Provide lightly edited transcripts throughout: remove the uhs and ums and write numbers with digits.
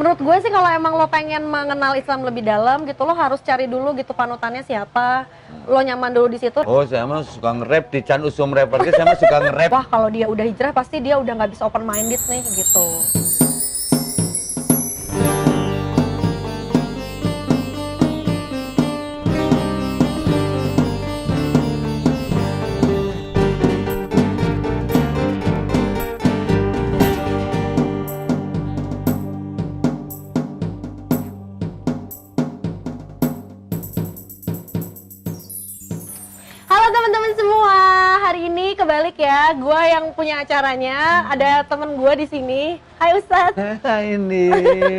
Menurut gue sih kalau emang lo pengen mengenal Islam lebih dalam gitu, lo harus cari dulu gitu panutannya siapa, lo nyaman dulu di situ. Oh, saya mah suka nge-rap di Chan Usum Rapper, saya mah suka nge-rap. Wah, kalau dia udah hijrah pasti dia udah nggak bisa open minded nih gitu. Halo teman-teman semua, hari ini kebalik ya, gue yang punya acaranya, ada temen gue di sini. Hai Ustadz. Ini.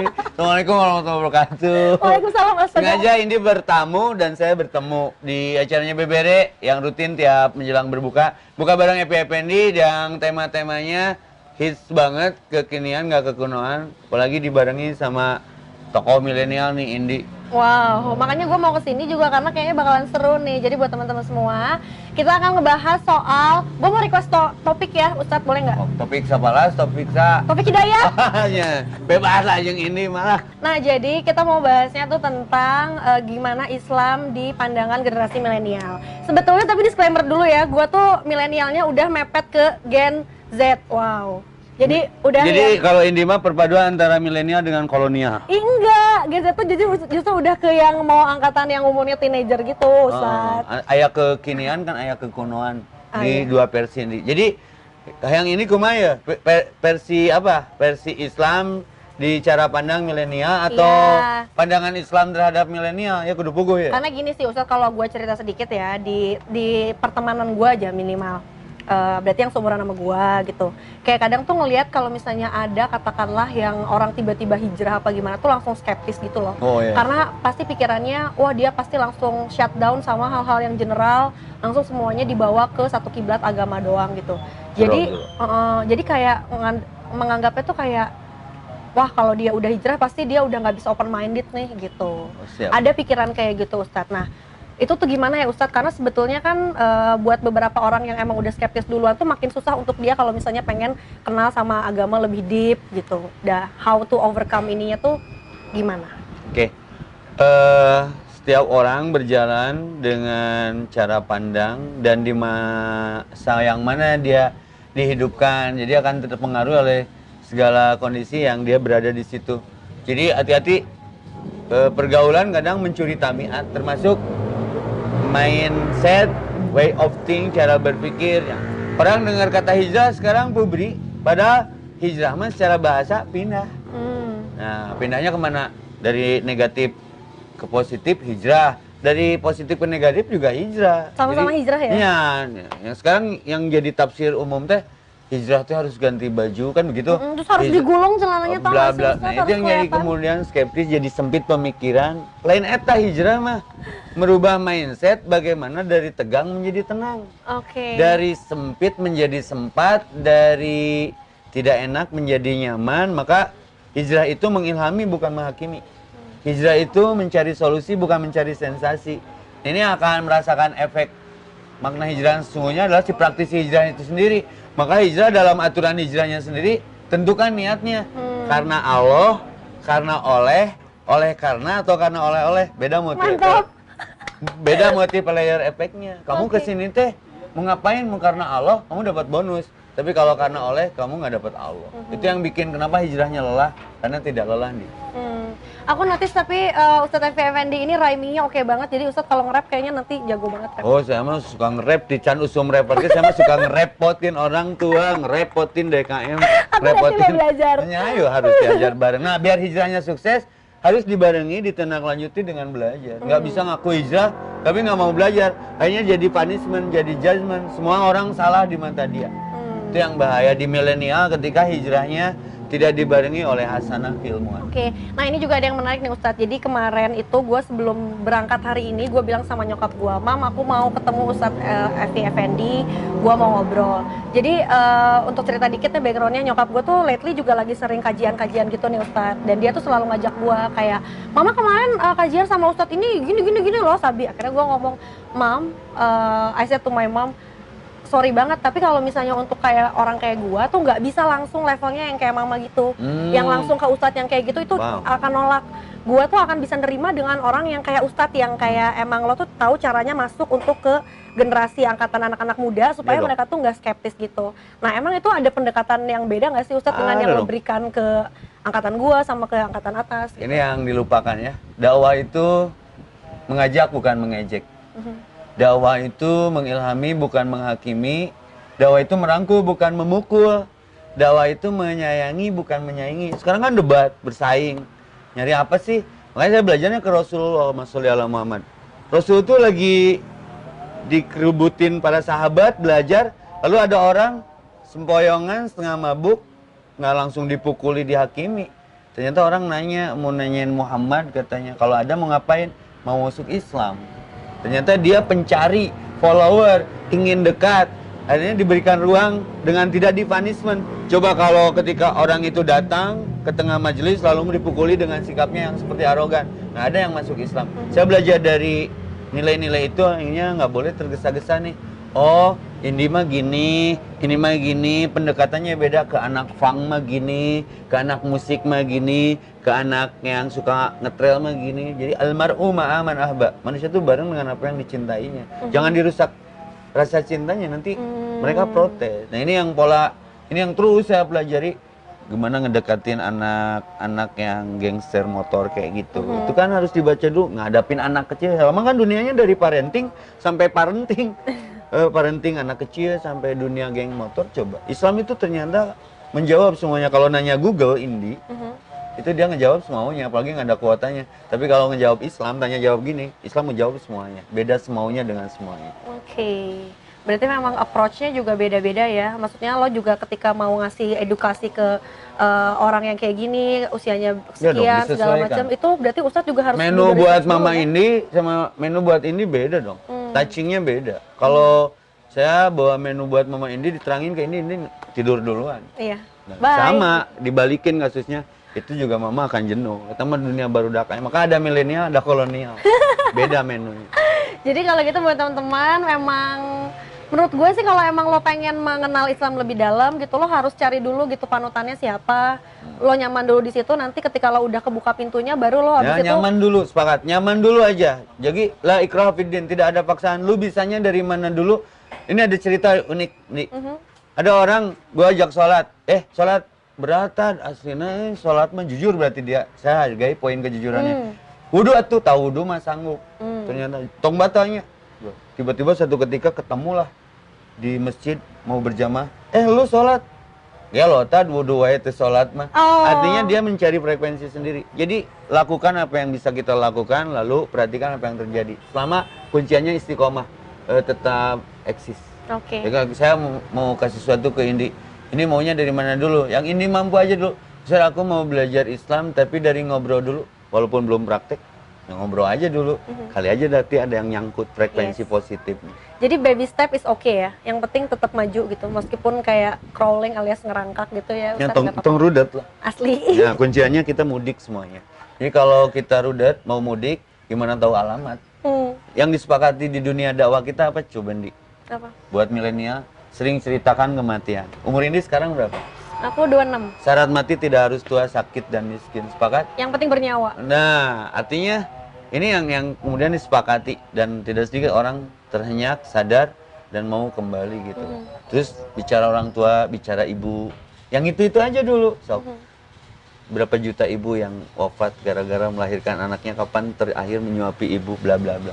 Assalamualaikum warahmatullahi wabarakatuh. Waalaikumsalam Ustadz. Sengaja ini bertamu dan saya bertemu di acaranya BBR yang rutin tiap menjelang berbuka. Buka bareng Epi Effendi yang tema-temanya hits banget, kekinian gak kekunoan. Apalagi dibarengi sama tokoh milenial nih, Indi. Wow, makanya gue mau kesini juga karena kayaknya bakalan seru nih. Jadi buat teman-teman semua, kita akan ngebahas soal, gue mau request topik ya, Ustadz boleh nggak? Oh, topik sapalas, topik sa... Topik hidayah. Ya, bebas lah yang ini malah. Nah, jadi kita mau bahasnya tuh tentang gimana Islam di pandangan generasi milenial. Sebetulnya tapi disclaimer dulu ya, gue tuh milenialnya udah mepet ke Gen Z. Wow. Jadi udah Jadi ya. kalau Indi mah perpaduan antara milenial dengan kolonial. Enggak, Gen Z tuh jadi justru udah ke yang mau angkatan yang umurnya teenager gitu, Ustadz. Aya kekinian kan aya kekunoan di Iya. dua versi ini. Jadi yang ini kumaha ya? Versi apa? Versi Islam di cara pandang milenial atau Iya. pandangan Islam terhadap milenial ya kudu puguh ya. Karena gini sih Ustadz, kalau gue cerita sedikit ya, di pertemanan gue aja minimal. Berarti yang seumuran sama gue gitu. Kayak kadang tuh ngelihat kalau misalnya ada katakanlah yang orang tiba-tiba hijrah apa gimana tuh langsung skeptis gitu loh. Oh, iya. Karena pasti pikirannya, wah dia pasti langsung shutdown sama hal-hal yang general, langsung semuanya dibawa ke satu kiblat agama doang gitu. Jadi, jadi kayak menganggapnya tuh kayak, wah kalau dia udah hijrah pasti dia udah nggak bisa open minded nih gitu. Siap. Ada pikiran kayak gitu Ustadz. Nah itu tuh gimana ya Ustadz? Karena sebetulnya kan buat beberapa orang yang emang udah skeptis duluan tuh makin susah untuk dia kalau misalnya pengen kenal sama agama lebih deep gitu. How to overcome ininya tuh gimana? Oke. Setiap orang berjalan dengan cara pandang dan di masa yang mana dia dihidupkan. Jadi akan terpengaruh oleh segala kondisi yang dia berada di situ. Jadi hati-hati, pergaulan kadang mencuri tabiat, termasuk mindset, way of think, cara berpikir. Orang dengar kata hijrah sekarang pubri, padahal hijrah mah secara bahasa pindah. Nah, pindahnya kemana? Dari negatif ke positif hijrah, dari positif ke negatif juga hijrah. Sama-sama Jadi, hijrah ya? Iya, yang sekarang yang jadi tafsir umum teh hijrah teh harus ganti baju kan begitu. Terus harus digulung celananya tau bla gak sih bla. Ustadz? Nah, itu Harus yang jadi kelihatan. kemudian skeptis, jadi sempit pemikiran. Lain eta hijrah mah merubah mindset bagaimana dari tegang menjadi tenang. Oke. Dari sempit menjadi sempat, dari tidak enak menjadi nyaman, maka hijrah itu mengilhami bukan menghakimi. Hijrah itu mencari solusi bukan mencari sensasi. Ini akan merasakan efek. Makna hijrah sesungguhnya adalah si praktisi hijrah itu sendiri. Maka hijrah dalam aturan hijrahnya sendiri tentukan niatnya. Karena Allah, karena oleh karena atau karena oleh-oleh. Beda motif. Mantap. Beda motif layer efeknya. Kamu Oke. kesini teh mau ngapain? Mau karena Allah, kamu dapat bonus. Tapi kalau karena oleh, kamu nggak dapat Allah. Itu yang bikin kenapa hijrahnya lelah. Karena tidak lelah nih. Aku notice tapi Ustadz Epi Effendi ini rhymingnya oke banget. Jadi Ustadz kalau nge-rap kayaknya nanti jago banget rap. Oh, saya mah suka nge-rap di Chan Usum Rapper, saya mah suka ngerepotin orang tua, ngerepotin DKM, nanti mau belajar. Ya, ayo harus diajar bareng. Nah, biar hijrahnya sukses, harus dibarengi, ditindaklanjuti dengan belajar. Nggak bisa ngaku hijrah, tapi nggak mau belajar. Akhirnya jadi punishment, jadi judgment. Semua orang salah di mata dia. Itu yang bahaya di milenial ketika hijrahnya tidak dibarengi oleh hasanah ilmuwan. Oke, nah ini juga ada yang menarik nih Ustadz. Jadi kemarin itu gue sebelum berangkat hari ini, gue bilang sama nyokap gue, Mam aku mau ketemu Ustadz Epi Effendi, gue mau ngobrol. Jadi untuk cerita dikit nih backgroundnya, nyokap gue tuh lately juga lagi sering kajian-kajian gitu nih Ustadz. Dan dia tuh selalu ngajak gue kayak, Mama kemarin kajian sama Ustadz ini gini loh Sabi. Akhirnya gue ngomong, Mam, I said to my mom, sorry banget, tapi kalau misalnya untuk kayak orang kayak gua tuh nggak bisa langsung levelnya yang kayak mama gitu. Yang langsung ke ustadz yang kayak gitu itu akan nolak. Gua tuh akan bisa nerima dengan orang yang kayak ustadz yang kayak emang lo tuh tahu caranya masuk untuk ke generasi angkatan anak-anak muda supaya mereka tuh nggak skeptis gitu. Nah emang itu ada pendekatan yang beda nggak sih ustadz dengan yang lo berikan ke angkatan gua sama ke angkatan atas? Gitu? Ini yang dilupakan ya. Dakwah itu mengajak bukan mengejek. Dakwah itu mengilhami bukan menghakimi. Dakwah itu merangkul bukan memukul. Dakwah itu menyayangi bukan menyaingi. Sekarang kan debat, bersaing. Nyari apa sih? Makanya saya belajarnya ke Rasulullah SAW Muhammad. Rasul itu lagi dikerubutin para sahabat belajar. Lalu ada orang sempoyongan setengah mabuk. Nggak langsung dipukuli, dihakimi. Ternyata orang nanya, mau nanyain Muhammad katanya. Kalau ada mau ngapain? Mau masuk Islam. Ternyata dia pencari follower, ingin dekat. Akhirnya diberikan ruang dengan tidak di-punishment. Coba kalau ketika orang itu datang ke tengah majelis lalu dipukuli dengan sikapnya yang seperti arogan. Nggak ada yang masuk Islam. Saya belajar dari nilai-nilai itu, akhirnya nggak boleh tergesa-gesa nih. Oh, ini mah gini, ini mah gini, pendekatannya beda ke anak funk mah gini, ke anak musik mah gini, ke anak yang suka ngetrail mah gini. Jadi almar'u ma'aman ahba. Manusia tuh bareng dengan apa yang dicintainya. Jangan dirusak rasa cintanya, nanti mereka protes. Nah ini yang pola, ini yang terus saya pelajari. Gimana ngedekatin anak-anak yang gangster motor kayak gitu. Itu kan harus dibaca dulu, ngadapin anak kecil. Emang kan dunianya dari parenting sampai parenting. Parenting anak kecil sampai dunia geng motor. Coba Islam itu ternyata menjawab semuanya. Kalau nanya Google Indi, itu dia ngejawab semuanya, apalagi nggak ada kuotanya. Tapi kalau ngejawab Islam, tanya jawab gini, Islam menjawab semuanya. Beda semaunya dengan semuanya. Oke. Berarti memang approach-nya juga beda-beda ya. Maksudnya lo juga ketika mau ngasih edukasi ke orang yang kayak gini, usianya sekian, segala macam, itu berarti Ustadz juga harus... Menu buat Mama Indi sama menu buat Indi beda dong. Touchingnya beda. Kalau saya bawa menu buat Mama Indi, diterangin ke Indi tidur duluan. Iya. Nah, sama, dibalikin kasusnya. Itu juga Mama akan jenuh. Ketemu dunia baru dakanya. Maka ada milenial, ada kolonial. Beda menunya. Jadi kalau gitu buat teman-teman, memang menurut gue sih kalau emang lo pengen mengenal Islam lebih dalam gitu, lo harus cari dulu gitu panutannya siapa. Lo nyaman dulu di situ, nanti ketika lo udah kebuka pintunya baru lo habis itu nyaman dulu, sepakat. Nyaman dulu aja. Jadi la ikraha fiddin, tidak ada paksaan. Lu bisanya dari mana dulu. Ini ada cerita unik nih. Ada orang gue ajak sholat. Sholat beratan aslinya sholat mah jujur berarti dia. Saya hargai poin kejujurannya. Wudu atuh, tahu wudu mah sanggup. Ternyata tong batanya. Tiba-tiba satu ketika ketemulah di masjid mau berjamaah. Lu sholat? Ya lo tad wudu wae teh sholat mah. Artinya dia mencari frekuensi sendiri. Jadi lakukan apa yang bisa kita lakukan, lalu perhatikan apa yang terjadi. Selama kunciannya istiqomah, tetap eksis. Oke. Ya, saya mau kasih sesuatu ke Indi. Ini maunya dari mana dulu? Yang ini mampu aja dulu. Saya aku mau belajar Islam tapi dari ngobrol dulu. Walaupun belum praktek, ya ngobrol aja dulu. Kali aja nanti ada yang nyangkut frekuensi positif. Jadi baby step is okay ya. Yang penting tetap maju gitu. Meskipun kayak crawling alias ngerangkak gitu ya. Ya tong rudat lah. Asli. Nah kunciannya kita mudik semuanya. Jadi kalau kita rudat mau mudik, gimana tahu alamat? Yang disepakati di dunia dakwah kita apa coba Ndi? Apa? Buat milenial sering ceritakan kematian. Umur ini sekarang berapa? Aku 26. Syarat mati tidak harus tua, sakit, dan miskin. Sepakat? Yang penting bernyawa. Nah, artinya ini yang kemudian disepakati. Dan tidak sedikit orang terhenyak, sadar, dan mau kembali gitu. Terus bicara orang tua, bicara ibu. Yang itu aja dulu. Sok. Berapa juta ibu yang wafat gara-gara melahirkan anaknya, kapan terakhir menyuapi ibu, bla bla bla.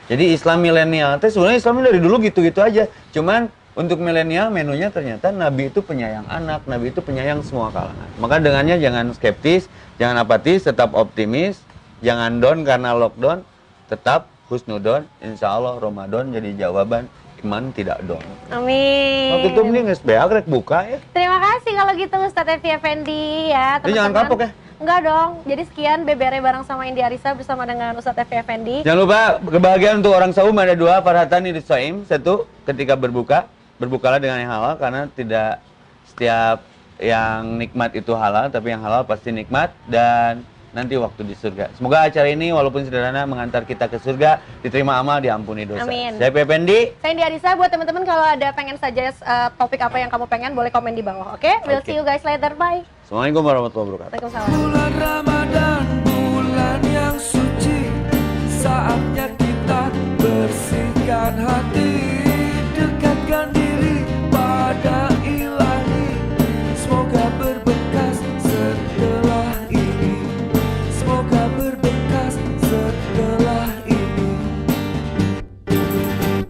Jadi Islam milenial, sebenarnya Islam dari dulu gitu-gitu aja. Cuman untuk milenial menunya ternyata Nabi itu penyayang anak, Nabi itu penyayang semua kalangan. Maka dengannya jangan skeptis, jangan apatis, tetap optimis, jangan down karena lockdown, tetap husnudon, insya Allah Ramadan jadi jawaban iman tidak down. Amin. Waktu itu mending SBA rek buka ya. Terima kasih kalau gitu Ustadz Evi Effendi ya. Jadi jangan kapok ya. Enggak dong. Jadi sekian BBR bareng sama Indi Arisa bersama dengan Ustadz Evi Effendi. Jangan lupa kebahagiaan untuk orang saum ada dua, farhatan iris shaim. Satu, ketika berbuka, berbukalah dengan yang halal karena tidak setiap yang nikmat itu halal, tapi yang halal pasti nikmat. Dan nanti waktu di surga. Semoga acara ini walaupun sederhana mengantar kita ke surga, diterima amal, diampuni dosa. Amin. Saya Pependi. Saya Indi Arisa. Buat teman-teman kalau ada pengen suggest topik apa yang kamu pengen, boleh komen di bawah. Oke? We'll see you guys later. Bye. Assalamualaikum warahmatullahi wabarakatuh. Waalaikumsalam.